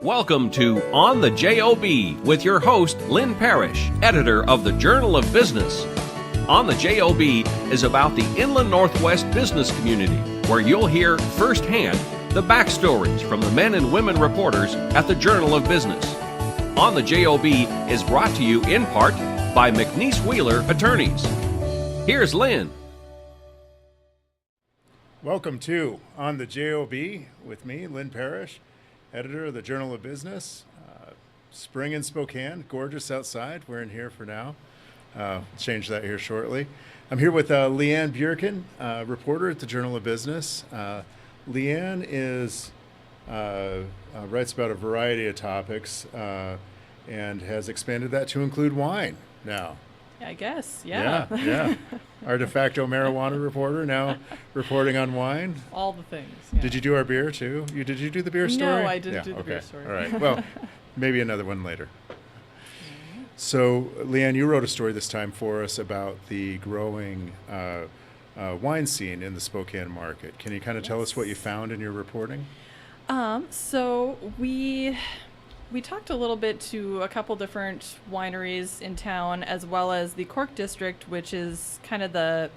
Welcome to On the JoB with your host, LeAnn Parrish, editor of the Journal of Business. On the JoB is about the Inland Northwest business community, where you'll hear firsthand the backstories from the men and women reporters at the Journal of Business. On the JoB is brought to you in part by McNeese Wheeler Attorneys. Here's LeAnn. Welcome to On the JoB with me, LeAnn Parrish, editor of the Journal of Business. Spring in Spokane, gorgeous outside. We're in here for now. Change that here shortly. I'm here with LeAnn Bjerken, reporter at the Journal of Business. LeAnn writes about a variety of topics and has expanded that to include wine now. I guess, yeah. Yeah. Our de facto marijuana reporter, now reporting on wine. All the things. Yeah. Did you do our beer too? Did you do the beer story? No, I didn't do the beer story. All right. Well, maybe another one later. So, LeAnn, you wrote a story this time for us about the growing wine scene in the Spokane market. Can you kind of tell us what you found in your reporting? So we talked a little bit to a couple different wineries in town, as well as the Cork district, which is kind of the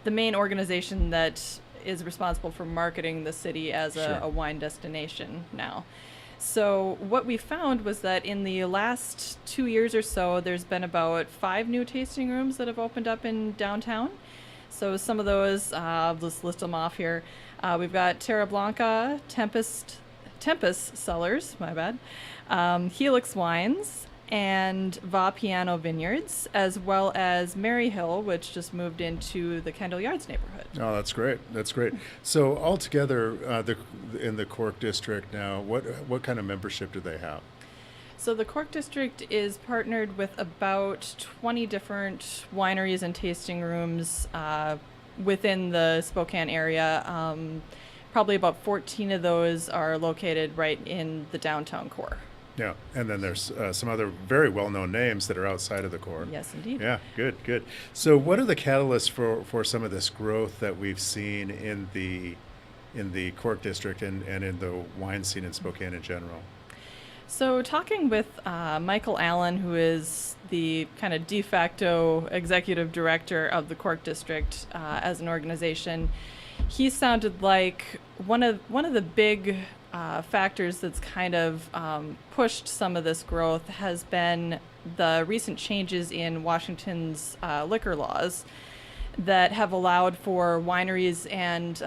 main organization that is responsible for marketing the city as a wine destination now. So what we found was that in the last 2 years or so, there's been about 5 new tasting rooms that have opened up in downtown. So some of those, I'll just list them off here. We've got Terra Blanca, Tempest Cellars, my bad, Helix Wines, and Va Piano Vineyards, as well as Maryhill, which just moved into the Kendall Yards neighborhood. Oh, that's great. That's great. So altogether, in the Cork district now, what kind of membership do they have? So the Cork district is partnered with about 20 different wineries and tasting rooms within the Spokane area. Probably about 14 of those are located right in the downtown core. Yeah, and then there's some other very well-known names that are outside of the core. Yes, indeed. Yeah, good. So what are the catalysts for some of this growth that we've seen in the Cork district and in the wine scene in Spokane in general? So talking with Michael Allen, who is the kind of de facto executive director of the Cork district as an organization, he sounded like one of the big factors that's kind of pushed some of this growth has been the recent changes in Washington's liquor laws that have allowed for wineries and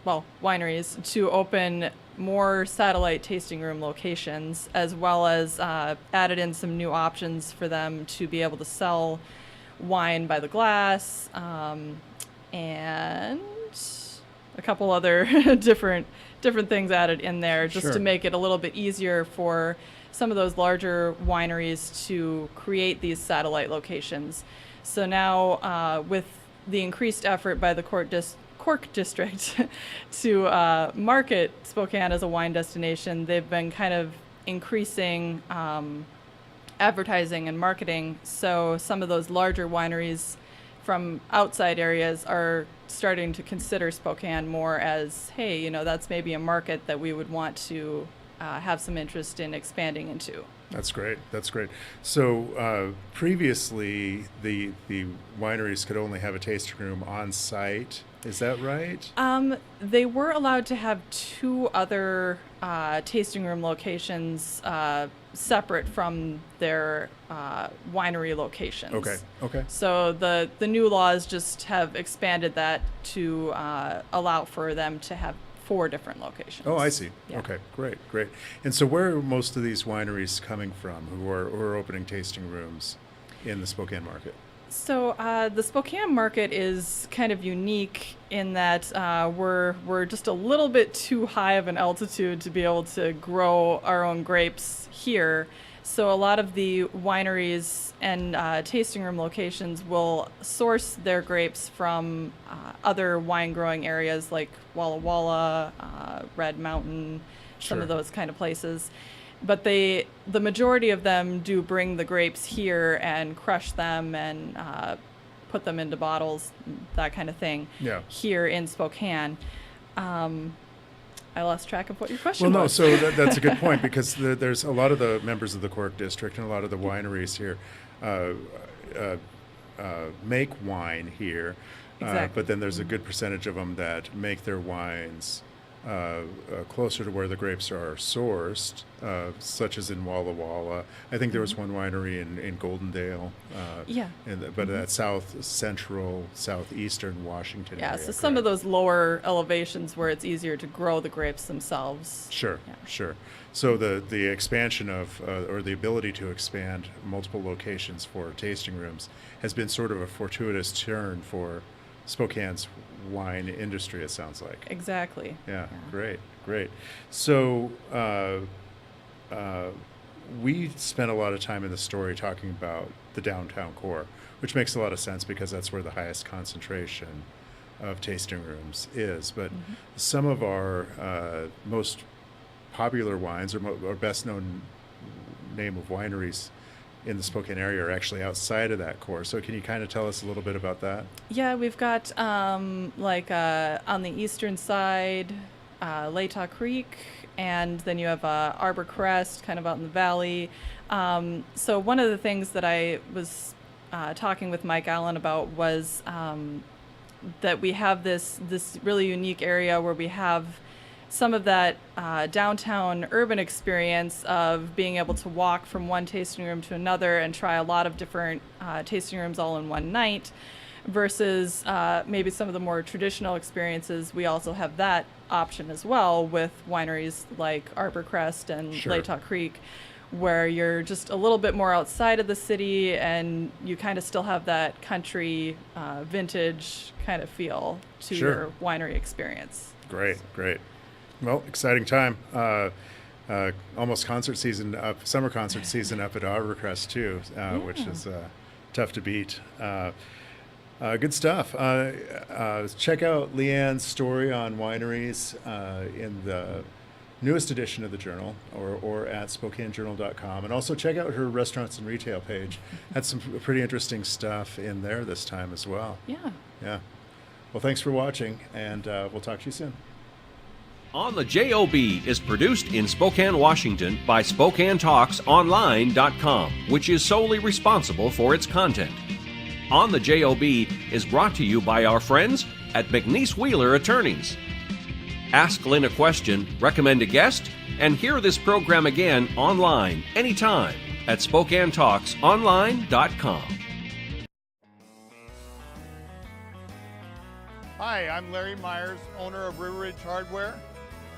wineries to open more satellite tasting room locations, as well as added in some new options for them to be able to sell wine by the glass, and a couple other different things added in there just to make it a little bit easier for some of those larger wineries to create these satellite locations. So now with the increased effort by the Cork district to market Spokane as a wine destination, they've been kind of increasing advertising and marketing. So some of those larger wineries from outside areas are starting to consider Spokane more as, hey, that's maybe a market that we would want to have some interest in expanding into. That's great. So previously, the wineries could only have a tasting room on site. Is that right? They were allowed to have 2 other tasting room locations separate from their winery locations. Okay. So the new laws just have expanded that to allow for them to have 4 different locations. Oh, I see. Yeah. Okay, great. And so where are most of these wineries coming from who are opening tasting rooms in the Spokane market? So the Spokane market is kind of unique in that we're just a little bit too high of an altitude to be able to grow our own grapes here. So a lot of the wineries and tasting room locations will source their grapes from other wine growing areas like Walla Walla, Red Mountain, some of those kind of places. But the majority of them do bring the grapes here and crush them and put them into bottles, that kind of thing, here in Spokane. I lost track of what your question Well, no, was. so that's a good point because there's a lot of the members of the Cork district and a lot of the wineries here make wine here, Exactly. but then there's a good percentage of them that make their wines closer to where the grapes are sourced, such as in Walla Walla. I think there was one winery in Goldendale, Yeah. but that southeastern Washington Yeah, area. so some of correct? those lower elevations where it's easier to grow the grapes themselves. Sure, Yeah. sure. So the expansion of or the ability to expand multiple locations for tasting rooms has been sort of a fortuitous turn for Spokane's wine industry. It sounds like. Exactly. Yeah, great, great. So we spent a lot of time in the story talking about the downtown core, which makes a lot of sense because that's where the highest concentration of tasting rooms is. But some of our most popular wines or best known name of wineries in the Spokane area are actually outside of that core. So can you kind of tell us a little bit about that? Yeah, we've got on the eastern side, Latah Creek, and then you have Arbor Crest, kind of out in the valley. So one of the things that I was talking with Mike Allen about was that we have this really unique area where we have some of that downtown urban experience of being able to walk from one tasting room to another and try a lot of different tasting rooms all in one night versus maybe some of the more traditional experiences. We also have that option as well with wineries like Arbor Crest and Sure. Latah Creek, where you're just a little bit more outside of the city and you kind of still have that country vintage kind of feel to Sure. your winery experience. Great, great. Well, exciting time. Almost concert season up, summer concert season up at Arbor Crest too, which is tough to beat. Good stuff. Check out LeAnn's story on wineries in the newest edition of the Journal or at SpokaneJournal.com. And also check out her restaurants and retail page. Had some pretty interesting stuff in there this time as well. Yeah. Yeah. Well, thanks for watching, and we'll talk to you soon. On the JoB is produced in Spokane, Washington by SpokaneTalksOnline.com, which is solely responsible for its content. On the JoB is brought to you by our friends at McNeese Wheeler Attorneys. Ask Lynn a question, recommend a guest, and hear this program again online anytime at SpokaneTalksOnline.com. Hi, I'm Larry Myers, owner of River Ridge Hardware.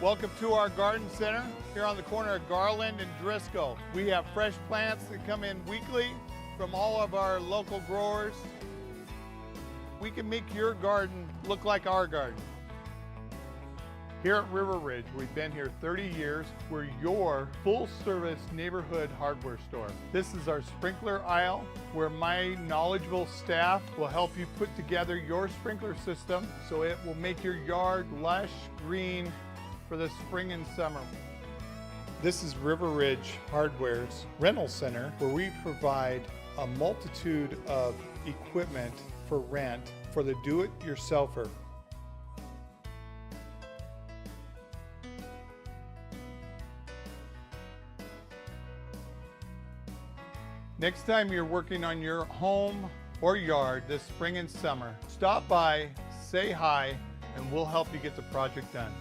Welcome to our garden center here on the corner of Garland and Driscoll. We have fresh plants that come in weekly from all of our local growers. We can make your garden look like our garden. Here at River Ridge, we've been here 30 years. We're your full-service neighborhood hardware store. This is our sprinkler aisle where my knowledgeable staff will help you put together your sprinkler system so it will make your yard lush green for the spring and summer. This is River Ridge Hardware's rental center where we provide a multitude of equipment for rent for the do-it-yourselfer. Next time you're working on your home or yard this spring and summer, stop by, say hi, and we'll help you get the project done.